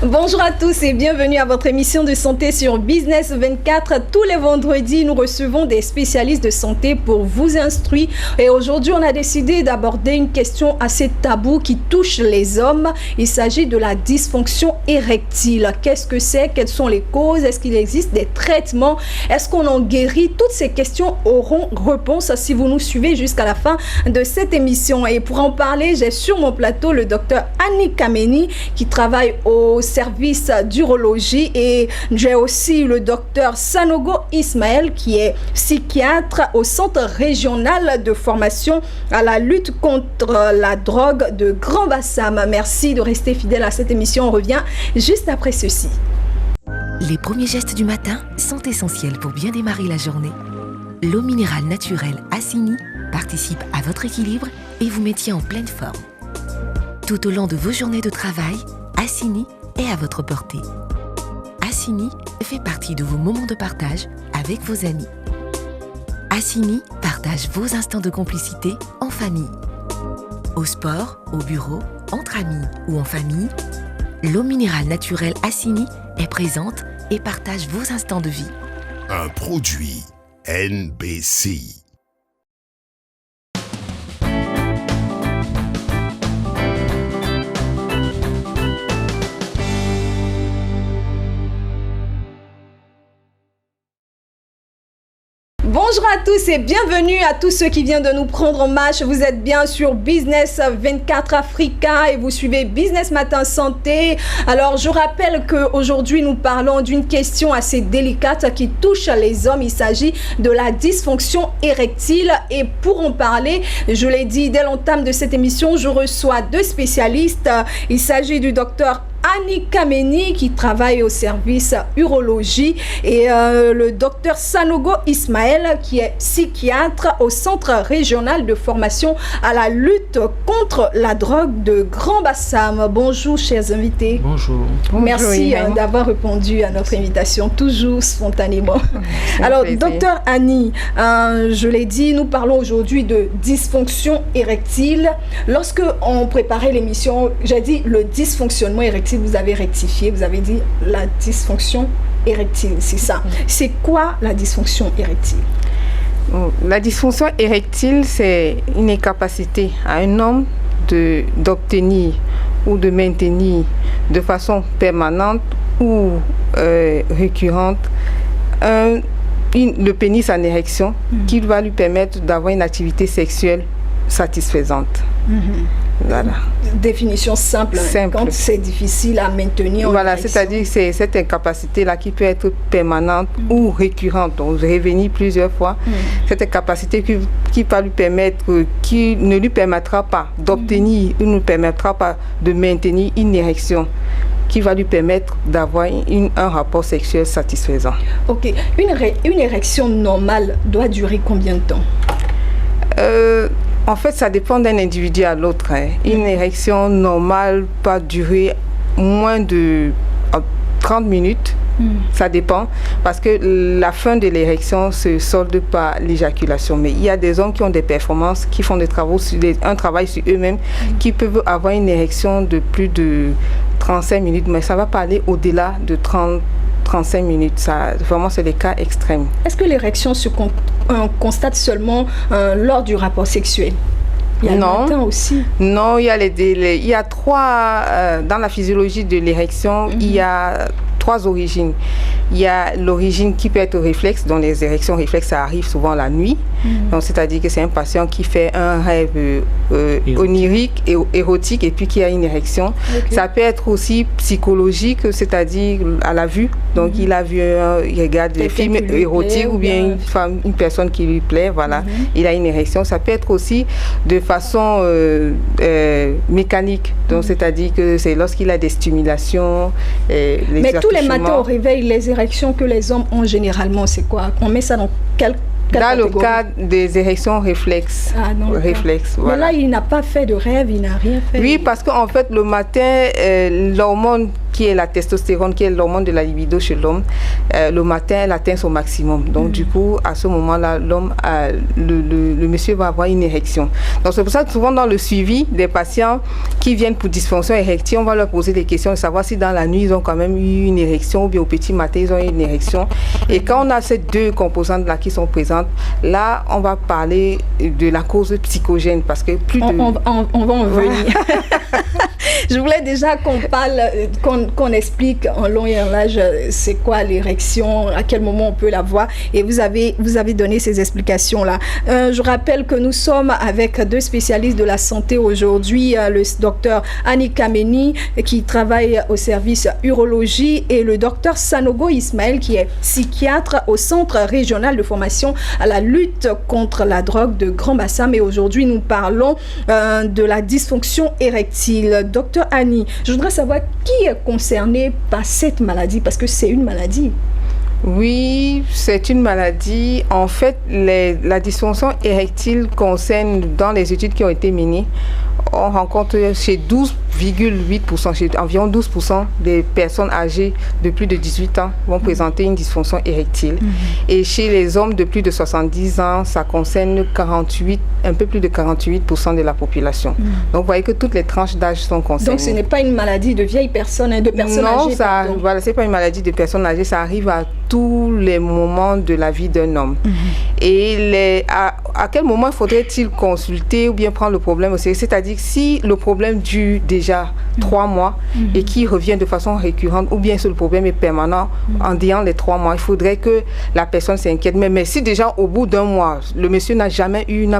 Bonjour à tous et bienvenue à votre émission de santé sur Business 24. Tous les vendredis, nous recevons des spécialistes de santé pour vous instruire. Et aujourd'hui, on a décidé d'aborder une question assez taboue qui touche les hommes. Il s'agit de la dysfonction érectile. Qu'est-ce que c'est? Quelles sont les causes? Est-ce qu'il existe des traitements? Est-ce qu'on en guérit? Toutes ces questions auront réponse si vous nous suivez jusqu'à la fin de cette émission. Et pour en parler, j'ai sur mon plateau le docteur Annie Kameni qui travaille au service d'urologie, et j'ai aussi le docteur Sanogo Ismaël qui est psychiatre au centre régional de formation à la lutte contre la drogue de Grand Bassam. Merci de rester fidèle à cette émission. On revient juste après ceci. Les premiers gestes du matin sont essentiels pour bien démarrer la journée. L'eau minérale naturelle Assini participe à votre équilibre et vous maintient en pleine forme. Tout au long de vos journées de travail, Assini est à votre portée. Assini fait partie de vos moments de partage avec vos amis. Assini partage vos instants de complicité en famille. Au sport, au bureau, entre amis ou en famille, l'eau minérale naturelle Assini est présente et partage vos instants de vie. Un produit NBC. Bonjour à tous et bienvenue à tous ceux qui viennent de nous prendre en marche. Vous êtes bien sur Business 24 Africa et vous suivez Business Matin Santé. Alors, je rappelle qu'aujourd'hui, nous parlons d'une question assez délicate qui touche les hommes. Il s'agit de la dysfonction érectile. Et pour en parler, je l'ai dit dès l'entame de cette émission, je reçois deux spécialistes. Il s'agit du docteur Annie Kameni qui travaille au service urologie et le docteur Sanogo Ismaël qui est psychiatre au centre régional de formation à la lutte contre la drogue de Grand Bassam. Bonjour chers invités. Bonjour. Merci d'avoir répondu à notre invitation toujours spontanément. Alors docteur Annie, je l'ai dit, nous parlons aujourd'hui de dysfonction érectile. Lorsque on préparait l'émission, j'ai dit le dysfonctionnement érectile. Vous avez rectifié, vous avez dit la dysfonction érectile, c'est ça. C'est quoi la dysfonction érectile? La dysfonction érectile, c'est une incapacité à un homme d'obtenir ou de maintenir de façon permanente ou récurrente le pénis en érection qui va lui permettre d'avoir une activité sexuelle satisfaisante. Voilà. Définition simple. Quand c'est difficile à maintenir. Voilà, c'est-à-dire que c'est cette incapacité-là qui peut être permanente ou récurrente, donc revenir plusieurs fois. Cette incapacité qui va lui permettre, qui ne lui permettra pas d'obtenir, ou ne permettra pas de maintenir une érection, qui va lui permettre d'avoir un rapport sexuel satisfaisant. Ok. Une érection normale doit durer combien de temps? En fait, ça dépend d'un individu à l'autre. Une érection normale peut durer moins de 30 minutes. Ça dépend, parce que la fin de l'érection se solde par l'éjaculation. Mais il y a des hommes qui ont des performances, qui font un travail sur eux-mêmes, qui peuvent avoir une érection de plus de 35 minutes. Mais ça va pas aller au-delà de 35 minutes. Ça, vraiment, c'est des cas extrêmes. Est-ce que l'érection se constate seulement lors du rapport sexuel? Il y a le matin aussi. Non, il y a trois, dans la physiologie de l'érection, il y a trois origines. Il y a l'origine qui peut être réflexe, dont les érections réflexes, ça arrive souvent la nuit. Donc, c'est-à-dire que c'est un patient qui fait un rêve onirique et érotique et puis qui a une érection. Ça peut être aussi psychologique, c'est-à-dire à la vue. Donc, il a vu, il regarde des films érotiques ou bien une personne qui lui plaît, voilà. Il a une érection. Ça peut être aussi de façon mécanique. Donc, c'est-à-dire que c'est lorsqu'il a des stimulations. Mais tous les matins au réveil, les érections que les hommes ont généralement, c'est quoi? On met ça dans quelle Dans le cas des érections réflexes. Voilà. Mais là, il n'a pas fait de rêve, il n'a rien fait. Oui, parce qu'en fait, le matin, l'hormone qui est la testostérone, qui est l'hormone de la libido chez l'homme, le matin, elle atteint son maximum. Donc, du coup, à ce moment-là, le monsieur va avoir une érection. Donc, c'est pour ça que souvent, dans le suivi des patients qui viennent pour dysfonction érectile, on va leur poser des questions de savoir si dans la nuit, ils ont quand même eu une érection ou bien au petit matin, ils ont eu une érection. Et quand on a ces deux composantes-là qui sont présentes, là, on va parler de la cause psychogène parce que plus de... On va en venir. Je voulais déjà qu'on parle, qu'on explique en long et en large c'est quoi l'érection, à quel moment on peut la voir, et vous avez donné ces explications-là. Je rappelle que nous sommes avec deux spécialistes de la santé aujourd'hui, le docteur Annie Kameni qui travaille au service urologie et le docteur Sanogo Ismaël qui est psychiatre au centre régional de formation à la lutte contre la drogue de Grand Bassam, et aujourd'hui nous parlons de la dysfonction érectile. Docteur Annie, je voudrais savoir qui est concerné par cette maladie, parce que c'est une maladie. Oui, c'est une maladie. En fait, la dysfonction érectile concerne, dans les études qui ont été menées, on rencontre chez 12,8%, chez environ 12% des personnes âgées de plus de 18 ans vont présenter une dysfonction érectile. Et chez les hommes de plus de 70 ans, ça concerne un peu plus de 48% de la population. Donc, vous voyez que toutes les tranches d'âge sont concernées. Donc, ce n'est pas une maladie de vieilles personnes, de personnes âgées. Non, voilà, ce n'est pas une maladie de personnes âgées, ça arrive à tous les moments de la vie d'un homme. Et à quel moment faudrait-il consulter ou bien prendre le problème au sérieux? C'est-à-dire si le problème dure déjà 3 mois et qui revient de façon récurrente, ou bien si le problème est permanent en disant les 3 mois, il faudrait que la personne s'inquiète. Mais si déjà au bout d'un mois, le monsieur n'a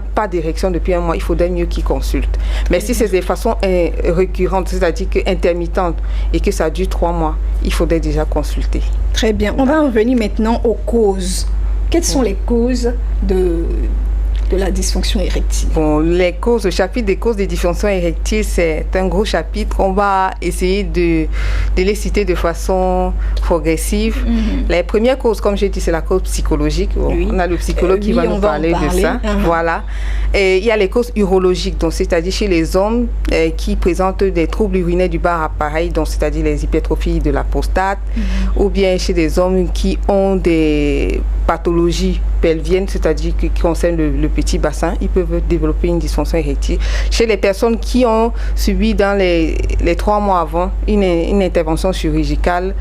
pas d'érection depuis un mois, il faudrait mieux qu'il consulte. Mais si c'est de façon récurrente, c'est-à-dire que intermittente et que ça dure 3 mois, il faudrait déjà consulter. Très bien. On va en venir maintenant aux causes. Quelles sont les causes de la dysfonction érectile? Bon, les causes, le chapitre des causes des dysfonctions érectiles, c'est un gros chapitre. On va essayer de les citer de façon progressive. Les premières causes, comme j'ai dit, c'est la cause psychologique. On a le psychologue qui va nous parler de ça. Voilà. Et il y a les causes urologiques, donc c'est-à-dire chez les hommes qui présentent des troubles urinaires du bas appareil, donc c'est-à-dire les hypertrophies de la prostate, ou bien chez des hommes qui ont des pathologies pelviennes, c'est-à-dire qui concernent le petit bassin, ils peuvent développer une dysfonction érectile. Chez les personnes qui ont subi dans les 3 mois avant une intervention chirurgicale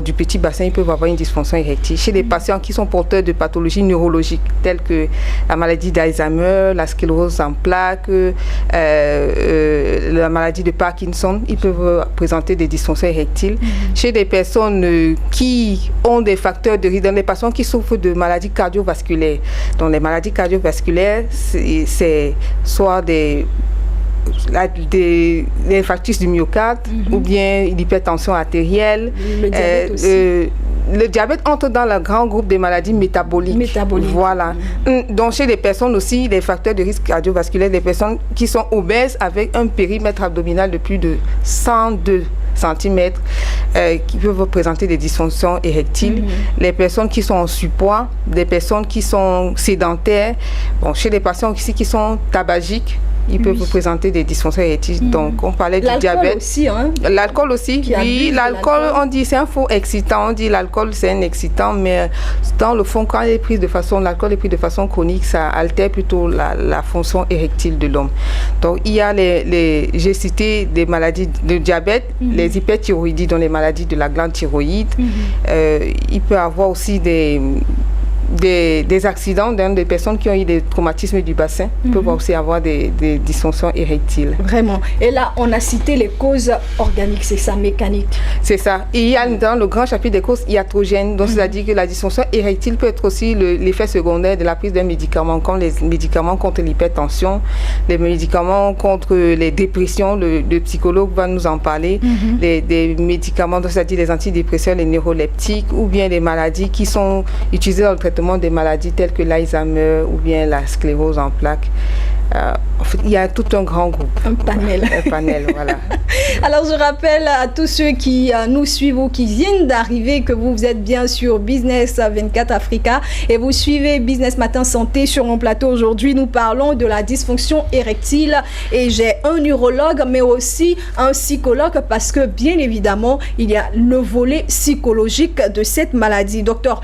du petit bassin, ils peuvent avoir une dysfonction érectile. Chez les patients qui sont porteurs de pathologies neurologiques telles que la maladie d'Alzheimer, la sclérose en plaques, la maladie de Parkinson, ils peuvent présenter des dysfonctions érectiles. Chez des personnes qui ont des facteurs de risque, dans les patients qui souffrent de maladies cardiovasculaires. Donc les maladies cardiovasculaires, c'est soit l'infarctus du myocarde ou bien l'hypertension artérielle. Le diabète aussi. Le diabète entre dans le grand groupe des maladies métaboliques. Voilà. Donc chez les personnes aussi, les facteurs de risque cardiovasculaire, des personnes qui sont obèses avec un périmètre abdominal de plus de 102 cm qui peuvent présenter des dysfonctions érectiles, les personnes qui sont en surpoids, des personnes qui sont sédentaires, bon, chez les patients aussi qui sont tabagiques, ils peuvent présenter des dysfonctions érectiles. Donc, on parlait du diabète. Aussi, hein? L'alcool aussi, oui. L'alcool, on dit c'est un faux excitant. On dit l'alcool, c'est un excitant, mais dans le fond, quand l'alcool est pris de façon chronique, ça altère plutôt la fonction érectile de l'homme. Donc, il y a j'ai cité des maladies de diabète, les hyperthyroïdies, dont les maladies de la glande thyroïde. Il peut y avoir aussi des accidents, des personnes qui ont eu des traumatismes du bassin peuvent aussi avoir des dysfonctions érectiles. Vraiment. Et là, on a cité les causes organiques, c'est ça, mécanique. C'est ça. Et il y a dans le grand chapitre des causes iatrogènes, donc c'est-à-dire que la dysfonction érectile peut être aussi l'effet secondaire de la prise d'un médicament, comme les médicaments contre l'hypertension, les médicaments contre les dépressions, le psychologue va nous en parler, des médicaments, c'est-à-dire les antidépresseurs, les neuroleptiques, ou bien les maladies qui sont utilisées dans le traitement des maladies telles que l'Alzheimer ou bien la sclérose en plaques. fait, il y a tout un grand groupe. Un panel. Un panel, voilà. Alors, je rappelle à tous ceux qui nous suivent ou qui viennent d'arriver que vous êtes bien sur Business 24 Africa et vous suivez Business Matin Santé. Sur mon plateau aujourd'hui, nous parlons de la dysfonction érectile et j'ai un urologue mais aussi un psychologue parce que bien évidemment, il y a le volet psychologique de cette maladie. Docteur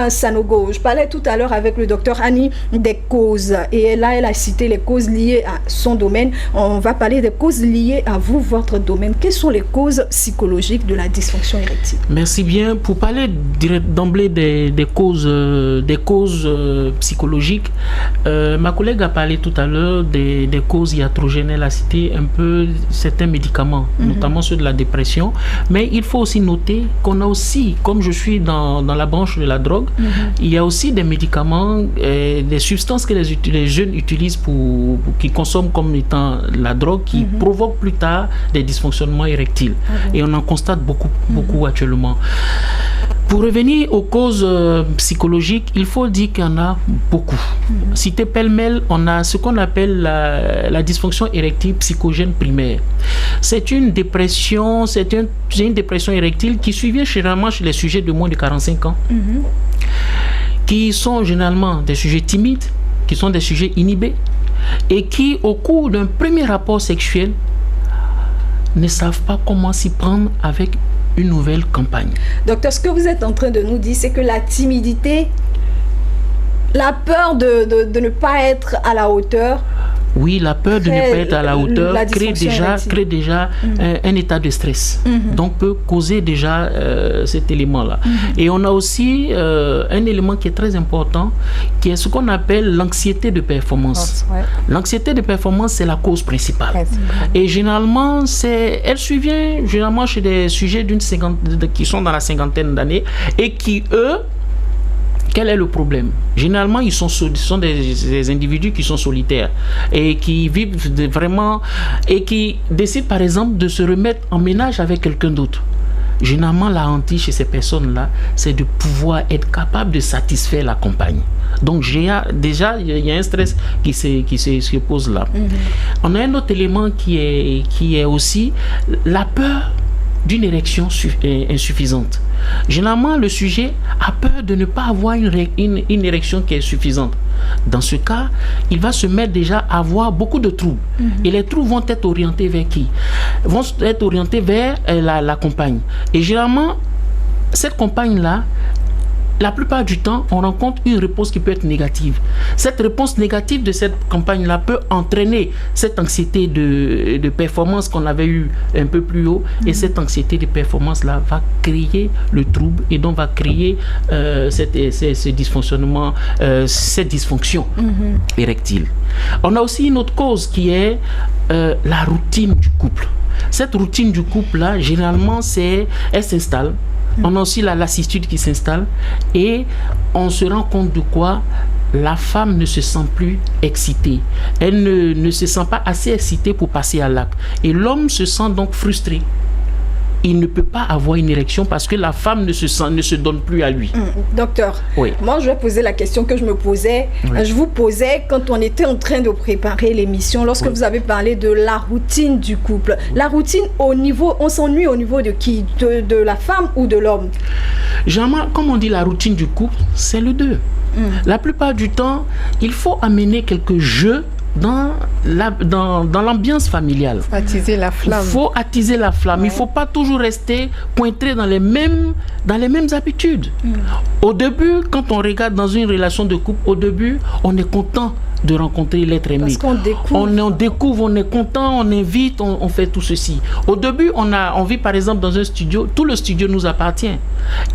Sanogo, je parlais tout à l'heure avec le docteur Annie des causes et là elle a cité les causes liées à son domaine. On va parler des causes liées à vous, votre domaine. Quelles sont les causes psychologiques de la dysfonction érectile? Merci bien. Pour parler d'emblée des causes psychologiques, ma collègue a parlé tout à l'heure des causes iatrogènes. Elle a cité un peu certains médicaments, notamment ceux de la dépression, mais il faut aussi noter qu'on a aussi, comme je suis dans la branche de la drogue, il y a aussi des médicaments, des substances que les jeunes utilisent qui consomment comme étant la drogue, qui provoquent plus tard des dysfonctionnements érectiles. Et on en constate beaucoup actuellement. Pour revenir aux causes psychologiques, il faut dire qu'il y en a beaucoup. Cité pêle-mêle, on a ce qu'on appelle la dysfonction érectile psychogène primaire. C'est une dépression, une dépression érectile qui survient généralement chez les sujets de moins de 45 ans, qui sont généralement des sujets timides, qui sont des sujets inhibés, et qui, au cours d'un premier rapport sexuel, ne savent pas comment s'y prendre avec une nouvelle campagne. Docteur, ce que vous êtes en train de nous dire, c'est que la timidité, la peur de ne pas être à la hauteur. Oui, la peur de ne pas être à la hauteur crée déjà un état de stress. Donc peut causer déjà cet élément-là. Et on a aussi un élément qui est très important, qui est ce qu'on appelle l'anxiété de performance. L'anxiété de performance, c'est la cause principale. Et généralement, elle survient généralement chez des sujets qui sont dans la cinquantaine d'années et qui, eux, quel est le problème? Généralement, ils sont des individus qui sont solitaires et qui vivent vraiment et qui décident par exemple de se remettre en ménage avec quelqu'un d'autre. Généralement, la hantise chez ces personnes-là, c'est de pouvoir être capable de satisfaire la compagne. Donc déjà, il y a un stress qui se pose là. On a un autre élément qui est aussi la peur d'une érection insuffisante. Généralement, le sujet a peur de ne pas avoir une érection qui est suffisante. Dans ce cas, il va se mettre déjà à avoir beaucoup de troubles. Et les troubles vont être orientés vers qui? Vont être orientés vers la compagne. Et généralement, cette compagne-là, la plupart du temps, on rencontre une réponse qui peut être négative. Cette réponse négative de cette campagne-là peut entraîner cette anxiété de performance qu'on avait eu un peu plus haut. Et cette anxiété de performance-là va créer le trouble et donc va créer ce dysfonctionnement, cette dysfonction érectile. On a aussi une autre cause qui est la routine du couple. Cette routine du couple-là, généralement, elle s'installe. On a aussi la lassitude qui s'installe et on se rend compte de quoi? La femme ne se sent plus excitée. Elle ne se sent pas assez excitée pour passer à l'acte. Et l'homme se sent donc frustré. Il ne peut pas avoir une érection parce que la femme ne se donne plus à lui. Docteur, moi je vais poser la question que je me posais. Je vous posais quand on était en train de préparer l'émission, lorsque vous avez parlé de la routine du couple. La routine on s'ennuie au niveau de qui? De la femme ou de l'homme? Généralement, comme on dit la routine du couple, c'est le deux. La plupart du temps, il faut amener quelques jeux dans l'ambiance familiale. Attiser la flamme. Il faut attiser la flamme. Il ne faut pas toujours rester pointé dans les mêmes habitudes. Au début, quand on regarde dans une relation de couple, au début, on est content de rencontrer l'être aimé. Parce qu'on découvre. On découvre, on est content, on invite, on fait tout ceci. Au début, on vit par exemple dans un studio, tout le studio nous appartient.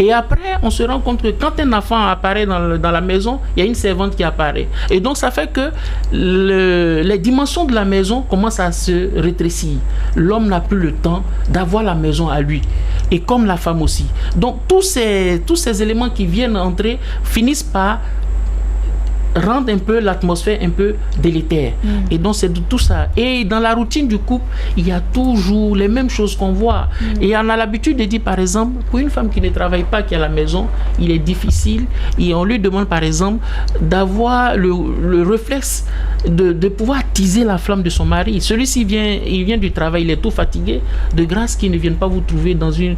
Et après, on se rend compte que quand un enfant apparaît dans la maison, il y a une servante qui apparaît. Et donc, ça fait que les dimensions de la maison commencent à se rétrécir. L'homme n'a plus le temps d'avoir la maison à lui. Et comme la femme aussi. Donc, tous ces éléments qui viennent entrer finissent par rendent un peu l'atmosphère un peu délétère. Et donc c'est de tout ça. Et dans la routine du couple, il y a toujours les mêmes choses qu'on voit. Et on a l'habitude de dire, par exemple, pour une femme qui ne travaille pas, qui est à la maison, il est difficile. Et on lui demande, par exemple, d'avoir le réflexe de pouvoir attiser la flamme de son mari. Celui-ci vient du travail, il est tout fatigué. De grâce qu'il ne vienne pas vous trouver dans une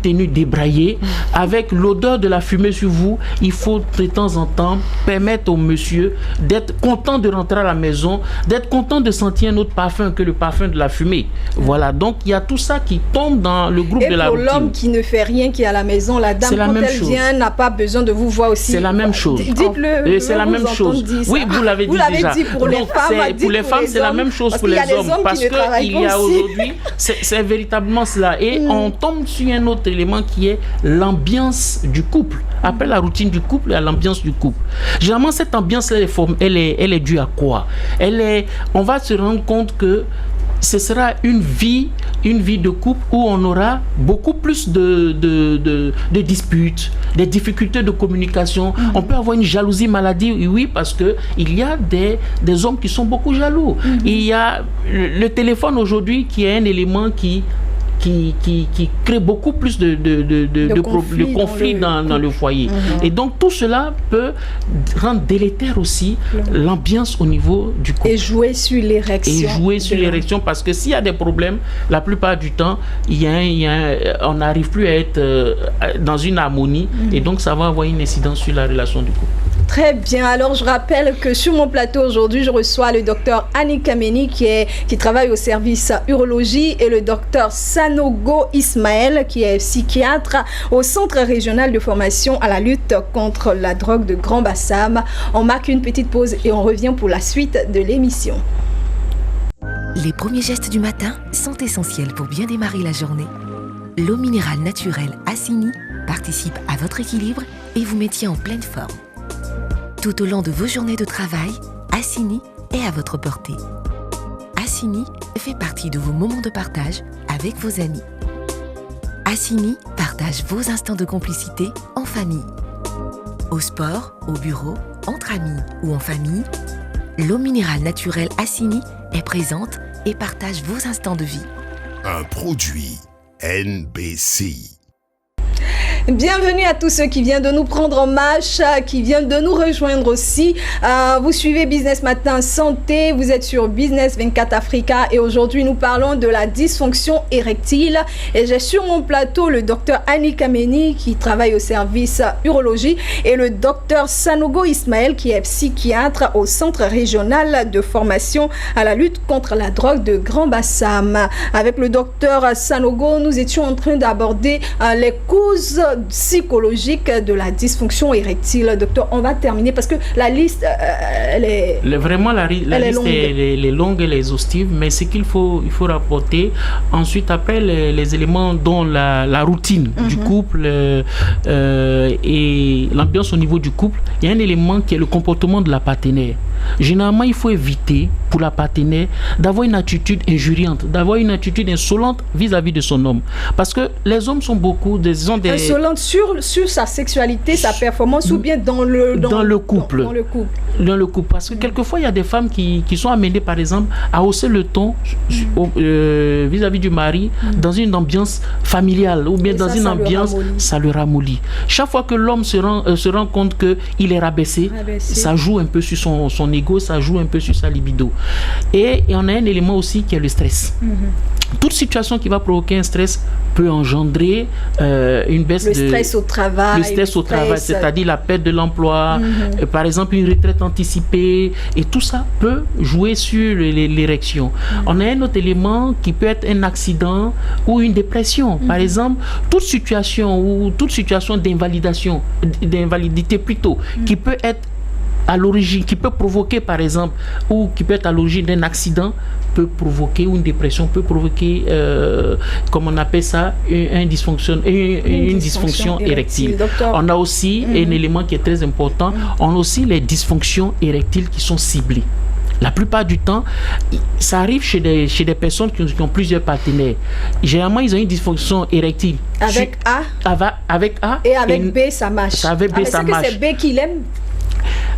tenue débraillée, avec l'odeur de la fumée sur vous. Il faut de temps en temps permettre au monsieur d'être content de rentrer à la maison, d'être content de sentir un autre parfum que le parfum de la fumée. Voilà, donc il y a tout ça qui tombe dans le groupe de la routine. Et pour l'homme qui ne fait rien, qui est à la maison, la dame, quand elle vient, n'a pas besoin de vous voir aussi. C'est la même chose. Dites-le. C'est la même chose. Oui, vous l'avez dit déjà. Pour les femmes, pour les femmes, c'est la même chose pour les hommes. Parce qu'il y a aujourd'hui, c'est véritablement cela. Et on tombe sur un autre élément qui est l'ambiance du couple. Après la routine du couple, il y a l'ambiance du couple. Généralement, cette ambiance, elle est due à quoi? On va se rendre compte que ce sera une vie de couple où on aura beaucoup plus de disputes, des difficultés de communication. On peut avoir une jalousie maladive, oui, parce que il y a des hommes qui sont beaucoup jaloux. Il y a le téléphone aujourd'hui qui est un élément qui crée beaucoup plus de conflits dans le foyer. Et donc tout cela peut rendre délétère aussi l'ambiance au niveau du couple. Et jouer sur l'érection. Parce que s'il y a des problèmes, la plupart du temps, on n'arrive plus à être dans une harmonie et donc ça va avoir une incidence sur la relation du couple. Très bien. Alors, je rappelle que sur mon plateau aujourd'hui, je reçois le docteur Annick Kameni qui travaille au service urologie et le docteur Sanogo Ismaël qui est psychiatre au Centre régional de formation à la lutte contre la drogue de Grand Bassam. On marque une petite pause et on revient pour la suite de l'émission. Les premiers gestes du matin sont essentiels pour bien démarrer la journée. L'eau minérale naturelle Assini participe à votre équilibre et vous maintient en pleine forme. Tout au long de vos journées de travail, Assini est à votre portée. Assini fait partie de vos moments de partage avec vos amis. Assini partage vos instants de complicité en famille. Au sport, au bureau, entre amis ou en famille, l'eau minérale naturelle Assini est présente et partage vos instants de vie. Un produit NBC. Bienvenue à tous ceux qui viennent de nous prendre en marche, qui viennent de nous rejoindre aussi. Vous suivez Business Matin Santé, vous êtes sur Business 24 Africa et aujourd'hui nous parlons de la dysfonction érectile. Et j'ai sur mon plateau le docteur Annick Kameni qui travaille au service urologie et le docteur Sanogo Ismaël qui est psychiatre au Centre régional de formation à la lutte contre la drogue de Grand Bassam. Avec le docteur Sanogo, nous étions en train d'aborder les causes psychologique de la dysfonction érectile. Docteur, on va terminer parce que la liste, elle est... Vraiment, la liste est longue et exhaustive, mais ce qu'il faut rapporter ensuite, après les éléments dont la routine du couple et l'ambiance au niveau du couple, il y a un élément qui est le comportement de la partenaire. Généralement, il faut éviter pour la partenaire d'avoir une attitude injuriante, d'avoir une attitude insolente vis-à-vis de son homme. Parce que les hommes sont beaucoup insolente sur sa sexualité, sa performance ou bien dans le couple. Dans le couple. Parce que quelquefois, il y a des femmes qui sont amenées, par exemple, à hausser le ton vis-à-vis du mari dans une ambiance familiale ou bien dans une ambiance, ça le ramollit. Chaque fois que l'homme se rend compte qu'il est rabaissé, ça joue un peu sur son ego, ça joue un peu sur sa libido. Et on a un élément aussi qui est le stress. Toute situation qui va provoquer un stress peut engendrer une baisse le stress au travail, c'est-à-dire la perte de l'emploi, par exemple une retraite anticipée, et tout ça peut jouer sur l'érection. On a un autre élément qui peut être un accident ou une dépression. Par exemple, toute situation d'invalidité plutôt, qui peut être à l'origine, qui peut provoquer par exemple, ou qui peut être à l'origine d'un accident, peut provoquer, ou une dépression peut provoquer, comme on appelle ça, une dysfonction érectile. On a aussi un élément qui est très important, on a aussi les dysfonctions érectiles qui sont ciblées. La plupart du temps, ça arrive chez des personnes qui ont plusieurs partenaires. Généralement, ils ont une dysfonction érectile. Avec A. Avec A. Et avec B, ça marche. Avec B, ça marche. C'est B qui l'aime.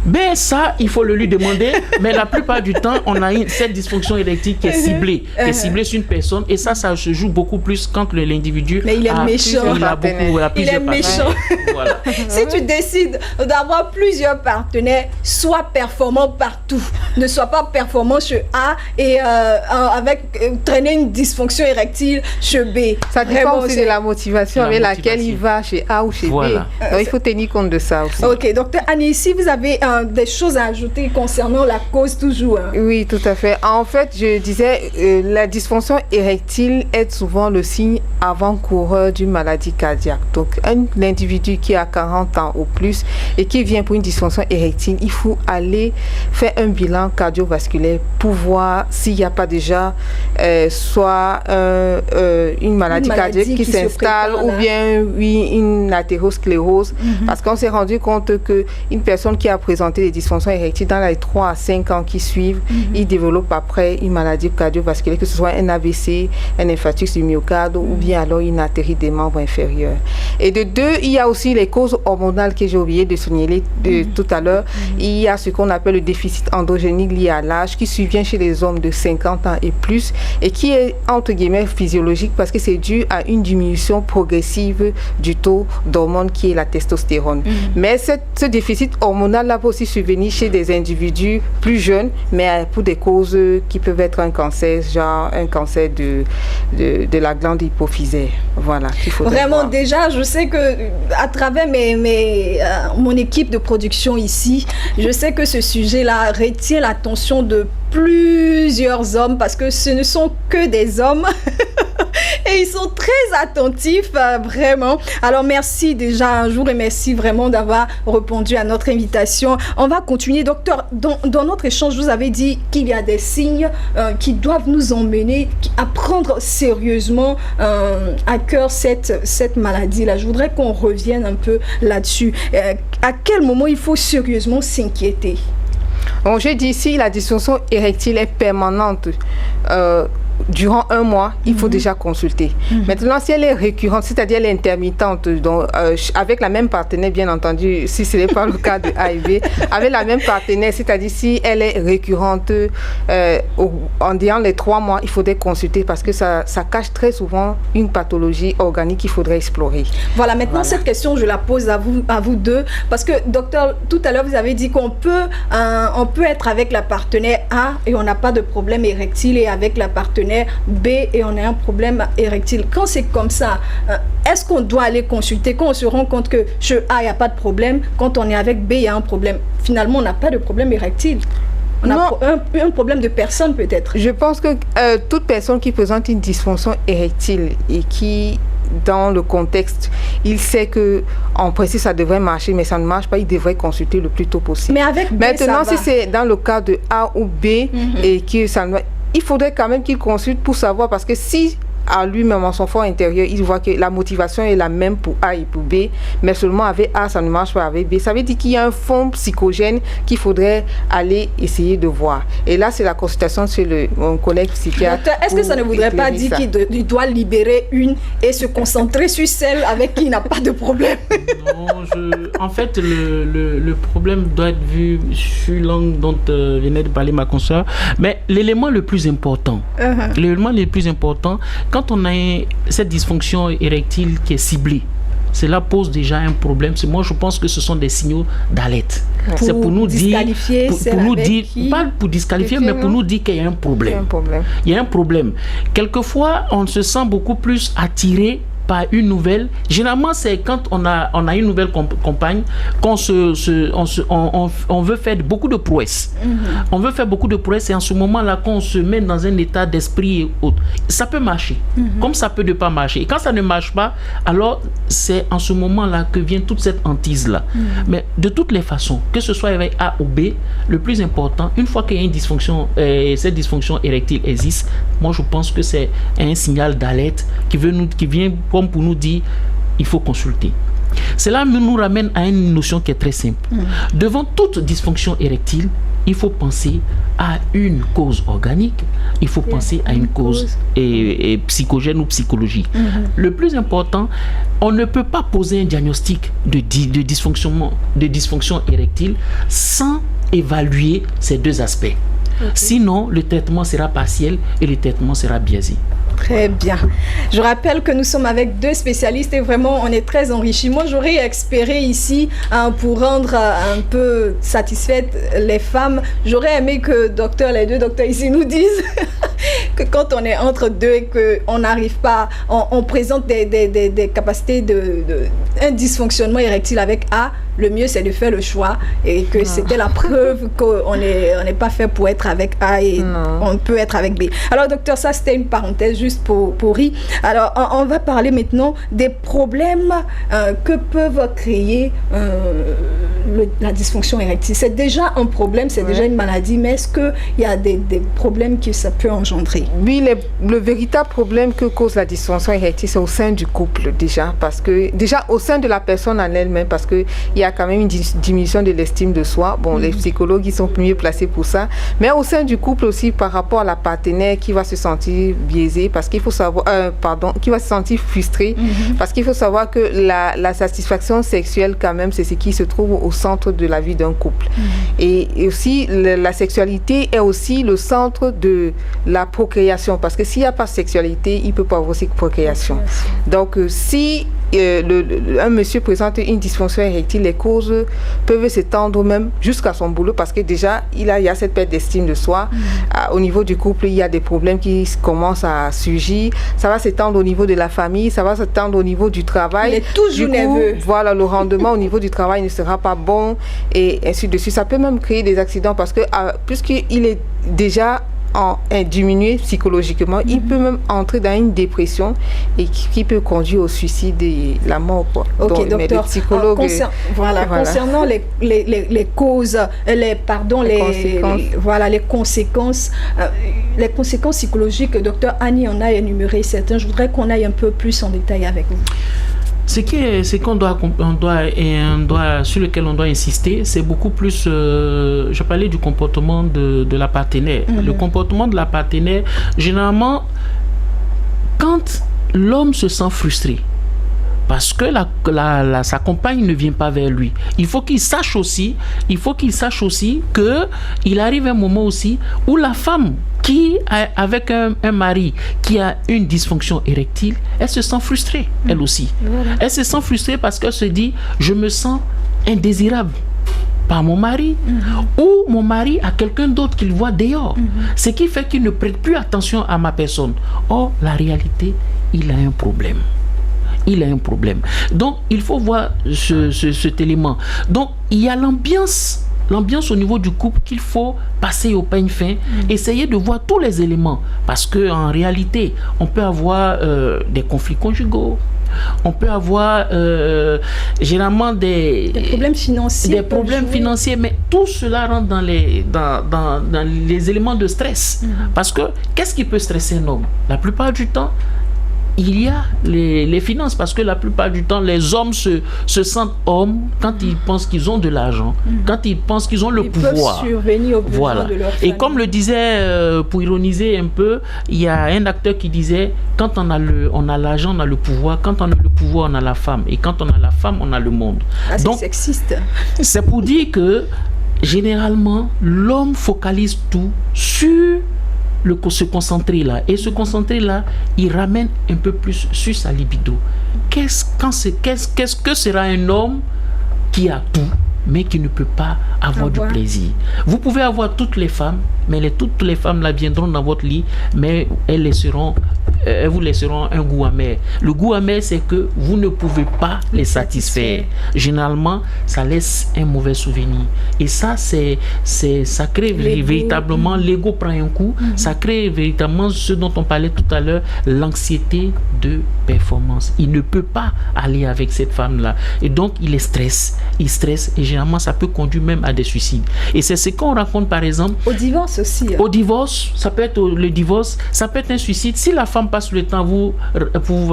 Ben ça, il faut le lui demander, mais la plupart du temps, on a cette dysfonction érectile qui est ciblée sur une personne, et ça se joue beaucoup plus quand l'individu il est méchant. Voilà. Si tu décides d'avoir plusieurs partenaires, sois performant partout. Ne sois pas performant chez A et traîner une dysfonction érectile chez B. Ça dépend aussi de la motivation avec laquelle il va chez A ou chez B. Donc, il faut tenir compte de ça aussi. Ok, docteur Annie, si vous avez des choses à ajouter concernant la cause toujours. Oui, tout à fait. En fait, je disais, la dysfonction érectile est souvent le signe avant-coureur d'une maladie cardiaque. Donc, un individu qui a 40 ans ou plus et qui vient pour une dysfonction érectile, il faut aller faire un bilan cardiovasculaire pour voir s'il n'y a pas déjà soit une maladie cardiaque qui s'installe ou bien une athérosclérose. Parce qu'on s'est rendu compte qu'une personne qui a présenté des dysfonctions érectiles dans les 3 à 5 ans qui suivent, il développe après une maladie cardiovasculaire, que ce soit un AVC, un infarctus du myocarde ou bien alors une artérie des membres inférieurs. Et de deux, il y a aussi les causes hormonales que j'ai oublié de signaler tout à l'heure. Il y a ce qu'on appelle le déficit androgénique lié à l'âge qui survient chez les hommes de 50 ans et plus et qui est entre guillemets physiologique parce que c'est dû à une diminution progressive du taux d'hormone qui est la testostérone. Mais ce déficit hormonal-là peut aussi survenir chez des individus plus jeunes, mais pour des causes qui peuvent être un cancer, genre un cancer de la glande hypophysaire. Voilà. Vraiment, voir. Déjà, je sais que à travers mon équipe de production ici, je sais que ce sujet-là retient l'attention de plusieurs hommes parce que ce ne sont que des hommes et ils sont très attentifs, vraiment. Alors merci déjà un jour et merci vraiment d'avoir répondu à notre invitation. On va continuer. Docteur, dans notre échange, vous avez dit qu'il y a des signes qui doivent nous emmener à prendre sérieusement à cœur cette maladie-là. Je voudrais qu'on revienne un peu là-dessus. À quel moment il faut sérieusement s'inquiéter? Bon, j'ai dit ici, la dysfonction érectile est permanente. Durant un mois, il faut déjà consulter. Maintenant, si elle est récurrente, c'est-à-dire elle est intermittente, donc, avec la même partenaire, bien entendu, si ce n'est pas le cas de HIV, avec la même partenaire, c'est-à-dire si elle est récurrente en disant les 3 mois, il faudrait consulter parce que ça cache très souvent une pathologie organique qu'il faudrait explorer. Voilà, maintenant cette question, je la pose à vous deux, parce que docteur, tout à l'heure, vous avez dit qu'on peut être avec la partenaire A et on n'a pas de problème érectile et avec la partenaire B et on a un problème érectile. Quand c'est comme ça, est-ce qu'on doit aller consulter quand on se rend compte que chez A, il n'y a pas de problème, quand on est avec B, il y a un problème? Finalement, on n'a pas de problème érectile. On a un problème de personne peut-être. Je pense que toute personne qui présente une dysfonction érectile et qui, dans le contexte, il sait que en principe ça devrait marcher, mais ça ne marche pas, il devrait consulter le plus tôt possible. Mais avec B, maintenant, si c'est dans le cas de A ou B et que ça ne... il faudrait quand même qu'il consulte pour savoir, parce que si à lui-même, en son fort intérieur, il voit que la motivation est la même pour A et pour B, mais seulement avec A, ça ne marche pas avec B. Ça veut dire qu'il y a un fond psychogène qu'il faudrait aller essayer de voir. Et là, c'est la consultation chez mon collègue psychiatre. Docteur, est-ce que ça ne voudrait pas dire qu'il doit libérer une et se concentrer sur celle avec qui il n'a pas de problème? Non, en fait, le problème doit être vu sur l'angle dont venait de parler ma consoeur. Mais l'élément le plus important, quand on a cette dysfonction érectile qui est ciblée, cela pose déjà un problème. Moi, je pense que ce sont des signaux d'alerte. C'est pour nous dire, pas pour disqualifier, mais pour nous dire qu'il y a un problème. Il y a un problème. Quelquefois, on se sent beaucoup plus attiré par une nouvelle. Généralement, c'est quand on a une nouvelle compagne qu'on on veut faire beaucoup de prouesses. On veut faire beaucoup de prouesses et en ce moment-là, quand on se met dans un état d'esprit et autres, ça peut marcher, comme ça peut ne pas marcher. Et quand ça ne marche pas, alors c'est en ce moment-là que vient toute cette hantise-là. Mais de toutes les façons, que ce soit avec A ou B, le plus important, une fois qu'il y a une dysfonction, cette dysfonction érectile existe, moi je pense que c'est un signal d'alerte qui vient comme pour nous dire il faut consulter. Cela nous ramène à une notion qui est très simple. Devant toute dysfonction érectile, il faut penser à une cause organique, il faut penser à une cause psychogène ou psychologique. Le plus important, on ne peut pas poser un diagnostic de dysfonction érectile sans évaluer ces deux aspects. Sinon, le traitement sera partiel et le traitement sera biaisé. Très bien. Je rappelle que nous sommes avec 2 spécialistes et vraiment on est très enrichis. Moi j'aurais espéré ici pour rendre un peu satisfaite les femmes, j'aurais aimé que les 2 docteurs ici nous disent que quand on est entre deux et qu'on n'arrive pas, on présente des capacités un dysfonctionnement érectile avec A, le mieux c'est de faire le choix et que c'était la preuve qu'on n'est pas fait pour être avec A et on peut être avec B. Alors docteur, ça c'était une parenthèse juste pour rire. Alors on va parler maintenant des problèmes que peuvent créer la dysfonction érectile. C'est déjà un problème, c'est déjà une maladie, mais est-ce qu'il y a des problèmes que ça peut engendrer? Oui, le véritable problème que cause la dysfonction érectile, c'est au sein du couple déjà, parce que déjà au sein de la personne en elle-même, parce qu'il y a quand même une diminution de l'estime de soi. Bon, les psychologues, ils sont mieux placés pour ça, mais au sein du couple aussi, par rapport à la partenaire qui va se sentir biaisée, parce qu'il faut savoir, qui va se sentir frustrée, parce qu'il faut savoir que la satisfaction sexuelle quand même, c'est ce qui se trouve au centre de la vie d'un couple. Et aussi, la sexualité est aussi le centre de la procréation, parce que s'il n'y a pas de sexualité, il ne peut pas avoir aussi de procréation. Donc, si un monsieur présente une dysfonction érectile, les causes peuvent s'étendre même jusqu'à son boulot, parce que déjà, il y a cette perte d'estime de soi. Au niveau du couple, il y a des problèmes qui commencent à surgir. Ça va s'étendre au niveau de la famille, ça va s'étendre au niveau du travail. Il est toujours nerveux. Voilà, le rendement au niveau du travail ne sera pas bon, et ainsi de suite. Ça peut même créer des accidents, parce que puisqu'il est déjà diminué psychologiquement, il peut même entrer dans une dépression et qui peut conduire au suicide et la mort, quoi. Ok, donc, docteur, mais les psychologues, concernant les causes, les conséquences psychologiques, docteur Annie en a énuméré certains. Je voudrais qu'on aille un peu plus en détail avec vous. Sur lequel on doit insister, c'est beaucoup plus, je parlais du comportement de la partenaire. Le comportement de la partenaire, généralement, quand l'homme se sent frustré, parce que sa compagne ne vient pas vers lui, il faut qu'il sache aussi qu'il arrive un moment aussi où la femme qui avec un mari qui a une dysfonction érectile, elle se sent frustrée, elle aussi. Elle se sent frustrée parce qu'elle se dit, je me sens indésirable par mon mari, ou mon mari a quelqu'un d'autre qu'il voit dehors. Ce qui fait qu'il ne prête plus attention à ma personne. Or, la réalité, il a un problème. Donc, il faut voir cet élément. Donc, il y a l'ambiance au niveau du couple qu'il faut passer au peigne fin, essayer de voir tous les éléments, parce qu'en réalité, on peut avoir des conflits conjugaux, on peut avoir généralement des problèmes financiers, mais tout cela rentre dans les éléments de stress. Parce que qu'est-ce qui peut stresser un homme? La plupart du temps, il y a les finances, parce que la plupart du temps, les hommes se sentent hommes quand ils pensent qu'ils ont de l'argent, quand ils pensent qu'ils ont le pouvoir. Peuvent survenir aux besoins de leur famille. Et comme le disait, pour ironiser un peu, il y a un acteur qui disait, quand on a l'argent, on a le pouvoir, quand on a le pouvoir, on a la femme, et quand on a la femme, on a le monde. Donc, c'est sexiste. C'est pour dire que, généralement, l'homme focalise tout sur se concentrer là, et se concentrer là, il ramène un peu plus sur sa libido. Qu'est-ce que sera un homme qui a tout mais qui ne peut pas avoir du plaisir? Vous pouvez avoir toutes les femmes, mais toutes les femmes là viendront dans votre lit, mais elles vous laisseront un goût amer. Le goût amer, c'est que vous ne pouvez pas les satisfaire. Généralement, ça laisse un mauvais souvenir. Et ça, ça crée véritablement, l'ego prend un coup, ça crée véritablement ce dont on parlait tout à l'heure, l'anxiété de performance. Il ne peut pas aller avec cette femme-là. Et donc, il stresse, et généralement, ça peut conduire même à des suicides. Et c'est ce qu'on raconte, par exemple, au divorce aussi. Au divorce, ça peut être le divorce, ça peut être un suicide. Si la femme passe le temps à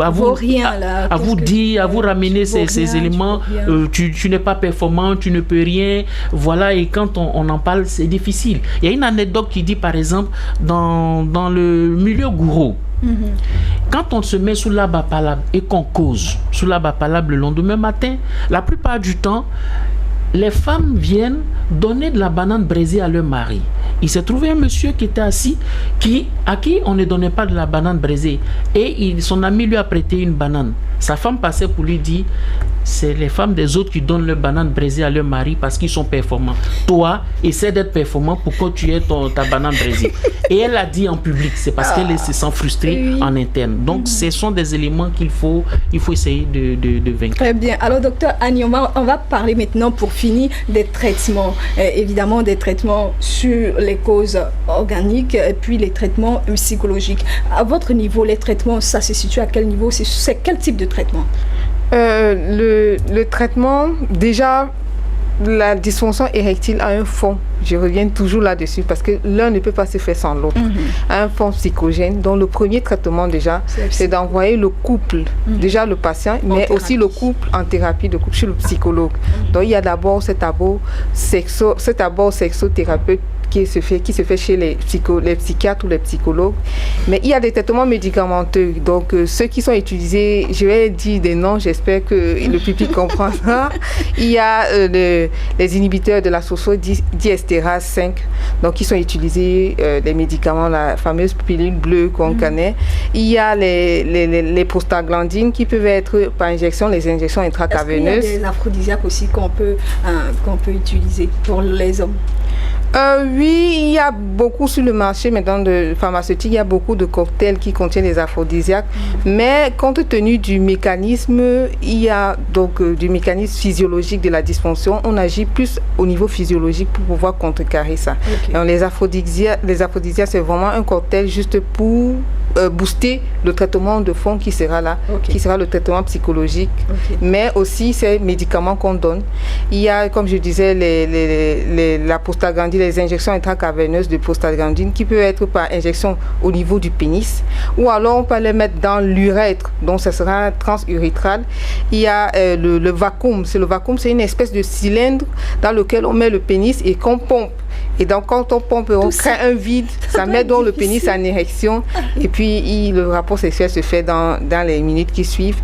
vous dire, à vous ramener ces éléments. Tu n'es pas performant, tu ne peux rien. Voilà, et quand on en parle, c'est difficile. Il y a une anecdote qui dit, par exemple, dans le milieu gourou, quand on se met sous l'arbre palabre et qu'on cause sous l'arbre palabre le lendemain matin, la plupart du temps, les femmes viennent donner de la banane braisée à leur mari. Il s'est trouvé un monsieur qui était assis, à qui on ne donnait pas de la banane braisée. Et son ami lui a prêté une banane. Sa femme passait pour lui dire, c'est les femmes des autres qui donnent leur banane braisée à leur mari parce qu'ils sont performants. Toi, essaie d'être performant pour que tu aies ta banane braisée. Et elle a dit en public, c'est parce qu'elle se sent frustrée en interne. Donc, ce sont des éléments qu'il faut essayer de vaincre. Très bien. Alors, docteur Annie, on va parler maintenant, pour finir, des traitements. Évidemment, des traitements sur les causes organiques et puis les traitements psychologiques. À votre niveau, les traitements, ça se situe à quel niveau? C'est quel type de traitement? Le traitement, déjà, la dysfonction érectile a un fond. Je reviens toujours là-dessus parce que l'un ne peut pas se faire sans l'autre. Un fond psychogène. Donc, le premier traitement, déjà, c'est d'envoyer le couple, déjà le patient, mais aussi le couple en thérapie de couple chez le psychologue. Donc, il y a d'abord cet abord sexothérapeute qui se fait chez les psychiatres ou les psychologues. Mais il y a des traitements médicamenteux. Donc, ceux qui sont utilisés, je vais dire des noms, j'espère que le public comprendra. Il y a les inhibiteurs de la phosphodiesterase 5, donc qui sont utilisés, les médicaments, la fameuse pilule bleue qu'on connaît. Il y a les prostaglandines qui peuvent être par injection, les injections intracaveineuses. Est-ce qu'il y a des aphrodisiaques aussi qu'on peut utiliser pour les hommes? Oui, il y a beaucoup sur le marché maintenant de pharmaceutique, il y a beaucoup de cocktails qui contiennent des aphrodisiaques, mais compte tenu du mécanisme, il y a donc du mécanisme physiologique de la dysfonction, on agit plus au niveau physiologique pour pouvoir contrecarrer ça. Et les aphrodisiaques, c'est vraiment un cocktail juste pour booster le traitement de fond qui sera là, qui sera le traitement psychologique, mais aussi ces médicaments qu'on donne. Il y a, comme je disais, la prostaglandine, les injections intracaveineuses de prostaglandine qui peuvent être par injection au niveau du pénis, ou alors on peut les mettre dans l'urètre, donc ça sera transurétral. Il y a le vacuum. Le vacuum, c'est une espèce de cylindre dans lequel on met le pénis et qu'on pompe. Et donc, quand on pompe, on crée un vide, ça met donc le pénis en érection. Et puis, le rapport sexuel se fait dans les minutes qui suivent.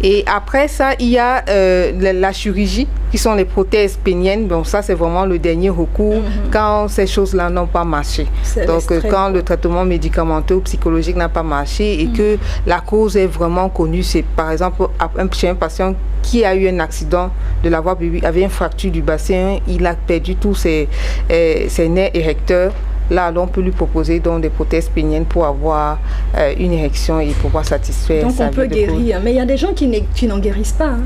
Et après ça, il y a la chirurgie, qui sont les prothèses péniennes. Donc, ça, c'est vraiment le dernier recours quand ces choses-là n'ont pas marché. Donc, quand le traitement médicamenteux ou psychologique n'a pas marché et que la cause est vraiment connue, c'est par exemple chez un patient qui a eu un accident de la voie publique, avait une fracture du bassin, il a perdu tous ses nerfs érecteurs. Là, on peut lui proposer donc des prothèses péniennes pour avoir une érection et pouvoir satisfaire donc sa on peut guérir, mais il y a des gens qui n'en guérissent pas, hein.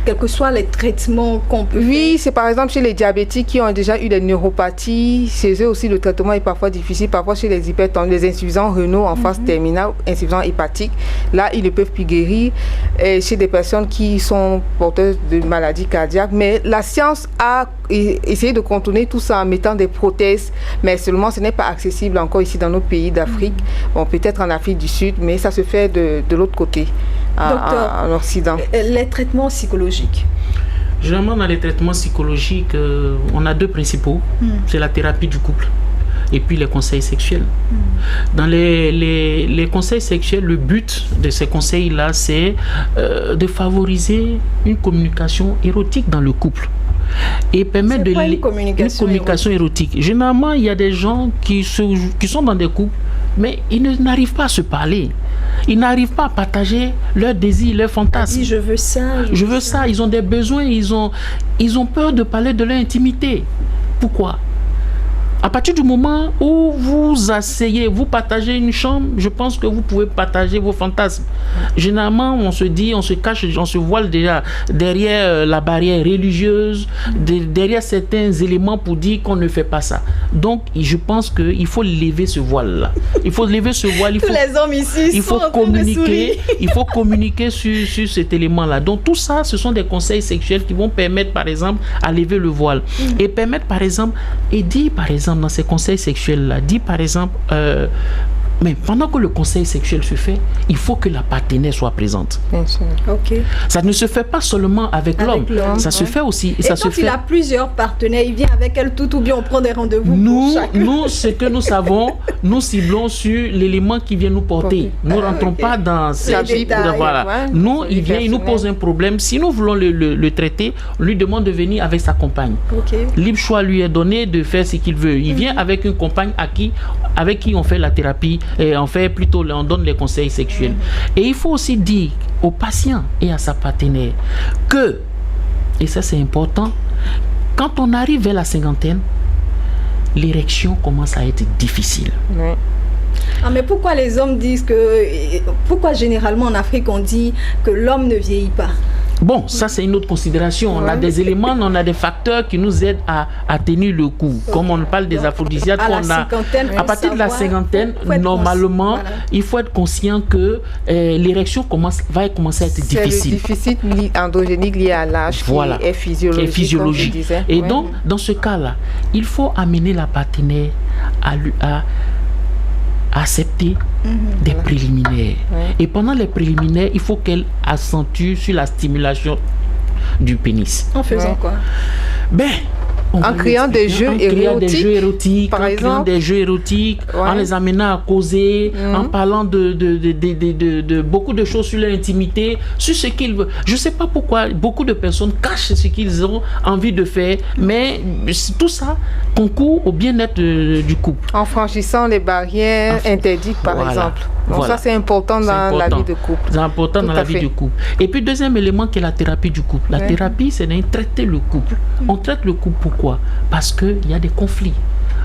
Quels que soient les traitements qu'on peut faire. C'est par exemple chez les diabétiques qui ont déjà eu des neuropathies, chez eux aussi le traitement est parfois difficile, parfois chez les hypertendus, les insuffisants rénaux en phase terminale, insuffisants hépatiques, là ils ne peuvent plus guérir. Et chez des personnes qui sont porteuses de maladies cardiaques, mais la science a essayé de contourner tout ça en mettant des prothèses, mais seulement ce n'est pas accessible encore ici dans nos pays d'Afrique, bon, peut-être en Afrique du Sud, mais ça se fait de l'autre côté, en Occident. Les traitements psychologiques. Généralement, dans les traitements psychologiques, on a deux principaux. C'est la thérapie du couple et puis les conseils sexuels. Dans les conseils sexuels, le but de ces conseils-là, c'est de favoriser une communication érotique dans le couple. Et permettre une communication érotique. Généralement, il y a des gens qui sont dans des couples, mais ils n'arrivent pas à se parler. Ils n'arrivent pas à partager leurs désirs, leurs fantasmes. Je veux ça. Je veux ça. Ils ont des besoins. Ils ont peur de parler de leur intimité. Pourquoi? À partir du moment où vous asseyez, vous partagez une chambre, je pense que vous pouvez partager vos fantasmes. Généralement, on se dit, on se cache, on se voile déjà derrière la barrière religieuse, derrière certains éléments pour dire qu'on ne fait pas ça. Donc, je pense qu'il faut lever ce voile-là. Il faut lever ce voile. Tous les hommes ici il faut communiquer. Il faut communiquer sur cet élément-là. Donc, tout ça, ce sont des conseils sexuels qui vont permettre, par exemple, à lever le voile. Et permettre, par exemple, dans ces conseils sexuels-là, dit par exemple, Mais pendant que le conseil sexuel se fait, il faut que la partenaire soit présente. Bien sûr. Ok. Ça ne se fait pas seulement avec l'homme. Ça se fait aussi. Et ça quand se fait... il a plusieurs partenaires, il vient avec elle tout ou bien on prend des rendez-vous Nous, ce que nous savons, nous ciblons sur l'élément qui vient nous porter. Nous ne rentrons pas dans ces détails. Voilà. Ouais, nous, il vient, il nous pose un problème. Si nous voulons le traiter, on lui demande de venir avec sa compagne. Okay. Libre choix lui est donné de faire ce qu'il veut. Il vient avec une compagne avec qui on fait la thérapie et on donne les conseils sexuels. Et il faut aussi dire au patient et à sa partenaire que, et ça c'est important, quand on arrive vers la cinquantaine, l'érection commence à être difficile. Oui. Ah, mais pourquoi les hommes disent pourquoi généralement en Afrique on dit que l'homme ne vieillit pas? Bon, ça c'est une autre considération. On a des éléments, on a des facteurs qui nous aident à tenir le coup. Comme on parle des aphrodisiaques, à partir de la cinquantaine, normalement, il faut être conscient que l'érection va commencer à être difficile. C'est le déficit androgénique lié à l'âge qui est physiologique. Et donc, dans ce cas-là, il faut amener la partenaire à accepter des préliminaires. Et pendant les préliminaires, il faut qu'elle accentue sur la stimulation du pénis. En faisant quoi? En créant des jeux érotiques, par exemple, des jeux érotiques, en les amenant à causer, en parlant de beaucoup de choses sur leur intimité, sur ce qu'ils veulent. Je ne sais pas pourquoi beaucoup de personnes cachent ce qu'ils ont envie de faire, mais tout ça concourt au bien-être du couple. En franchissant les barrières interdites, par exemple. Donc ça, c'est important dans la vie de couple. C'est important dans la vie du couple. Et puis, deuxième élément qui est la thérapie du couple. La thérapie, c'est de traiter le couple. On traite le couple pourquoi? Parce qu'il y a des conflits.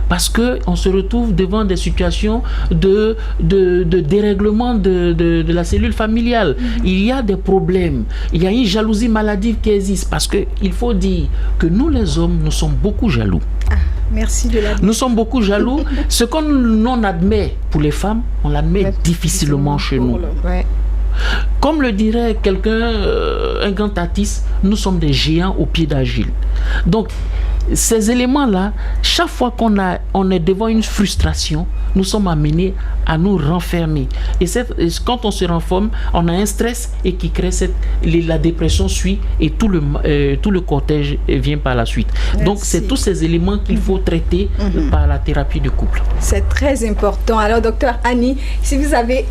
Parce qu'on se retrouve devant des situations de dérèglement de la cellule familiale. Il y a des problèmes. Il y a une jalousie maladive qui existe. Parce qu'il faut dire que nous, les hommes, nous sommes beaucoup jaloux. Merci de la... Nous sommes beaucoup jaloux. Ce qu'on admet pour les femmes, on l'admet difficilement chez nous. Comme le dirait quelqu'un, un grand artiste, nous sommes des géants au pied d'Agile. Donc, ces éléments-là, chaque fois on est devant une frustration, nous sommes amenés à nous renfermer. Et quand on se renferme, on a un stress et qui crée la dépression suit et tout le cortège vient par la suite. Merci. Donc, c'est tous ces éléments qu'il faut traiter par la thérapie de couple. C'est très important. Alors, docteur Annie, si vous avez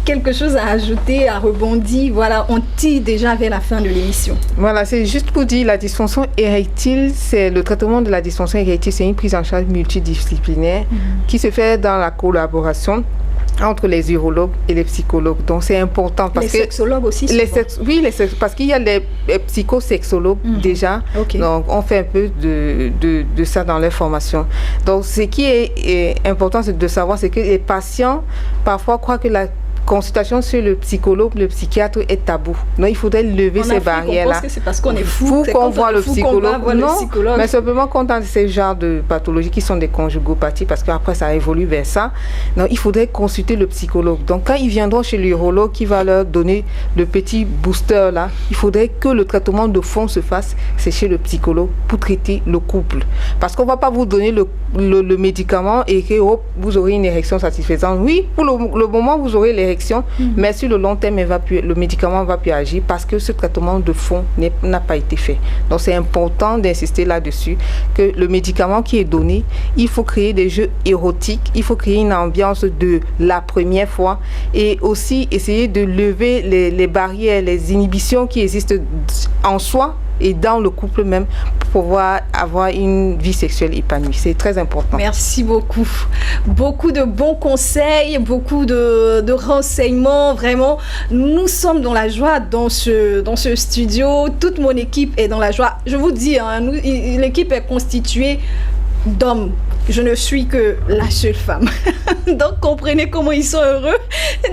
quelque chose à ajouter, à rebondir, voilà, on tire déjà vers la fin de l'émission. Voilà, c'est juste pour dire, la dysfonction érectile, c'est le traitement de la dysfonction érectile, c'est une prise en charge multidisciplinaire qui se fait dans la collaboration entre les urologues et les psychologues. Donc c'est important parce que... Les sexologues aussi parce qu'il y a les psychosexologues déjà. Donc on fait un peu de ça dans leur formation. Donc ce qui est important de savoir, c'est que les patients parfois croient que la consultation sur le psychologue, le psychiatre est tabou. Donc il faudrait lever ces barrières-là. On pense que c'est parce qu'on est fou qu'on voit le psychologue. Non, mais simplement quand on a ces genres de pathologies qui sont des conjugopathies, parce qu'après ça évolue vers ça. Donc il faudrait consulter le psychologue. Donc quand ils viendront chez l'urologue qui va leur donner le petit booster là, il faudrait que le traitement de fond se fasse, c'est chez le psychologue pour traiter le couple. Parce qu'on ne va pas vous donner le médicament et que vous aurez une érection satisfaisante. Oui, pour le moment vous aurez l'érection, mais sur le long terme, le médicament ne va plus agir parce que ce traitement de fond n'a pas été fait. Donc c'est important d'insister là-dessus, que le médicament qui est donné, il faut créer des jeux érotiques, il faut créer une ambiance de la première fois et aussi essayer de lever les barrières, les inhibitions qui existent en soi et dans le couple même pour pouvoir avoir une vie sexuelle épanouie. C'est très important. Merci beaucoup. Beaucoup de bons conseils, beaucoup de renseignements. Vraiment, nous sommes dans la joie dans ce studio. Toute mon équipe est dans la joie. Je vous dis, l'équipe est constituée d'hommes. Je ne suis que la seule femme. Donc, comprenez comment ils sont heureux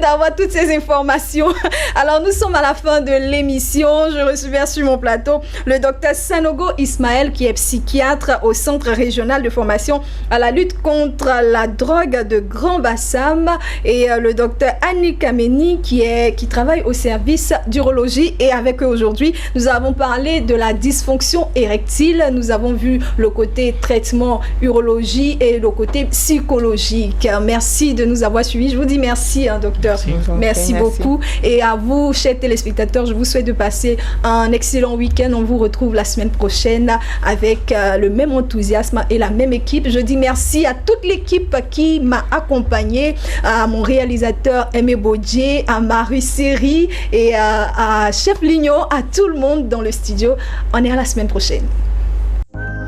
d'avoir toutes ces informations. Alors, nous sommes à la fin de l'émission. Je recevais sur mon plateau le docteur Sanogo Ismaël, qui est psychiatre au Centre régional de formation à la lutte contre la drogue de Grand Bassam, et le docteur Annie Kameni, qui travaille au service d'urologie. Et avec eux aujourd'hui, nous avons parlé de la dysfonction érectile. Nous avons vu le côté traitement urologie physiologie et le côté psychologique. Merci de nous avoir suivis. Je vous dis merci, docteur. Merci beaucoup. Et à vous, chers téléspectateurs, je vous souhaite de passer un excellent week-end. On vous retrouve la semaine prochaine avec le même enthousiasme et la même équipe. Je dis merci à toute l'équipe qui m'a accompagné, à mon réalisateur Aimé Bodje, à Marie Seri et à Chef Lignon, à tout le monde dans le studio. On est à la semaine prochaine.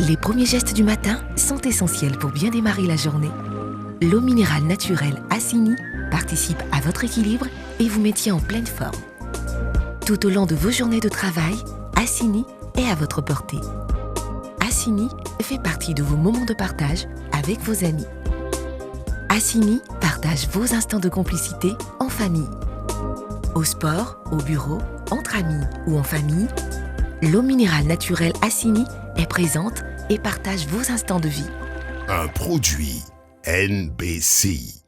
Les premiers gestes du matin sont essentiels pour bien démarrer la journée. L'eau minérale naturelle Assini participe à votre équilibre et vous maintient en pleine forme. Tout au long de vos journées de travail, Assini est à votre portée. Assini fait partie de vos moments de partage avec vos amis. Assini partage vos instants de complicité en famille. Au sport, au bureau, entre amis ou en famille, l'eau minérale naturelle Assini est présente et partage vos instants de vie. Un produit NBC.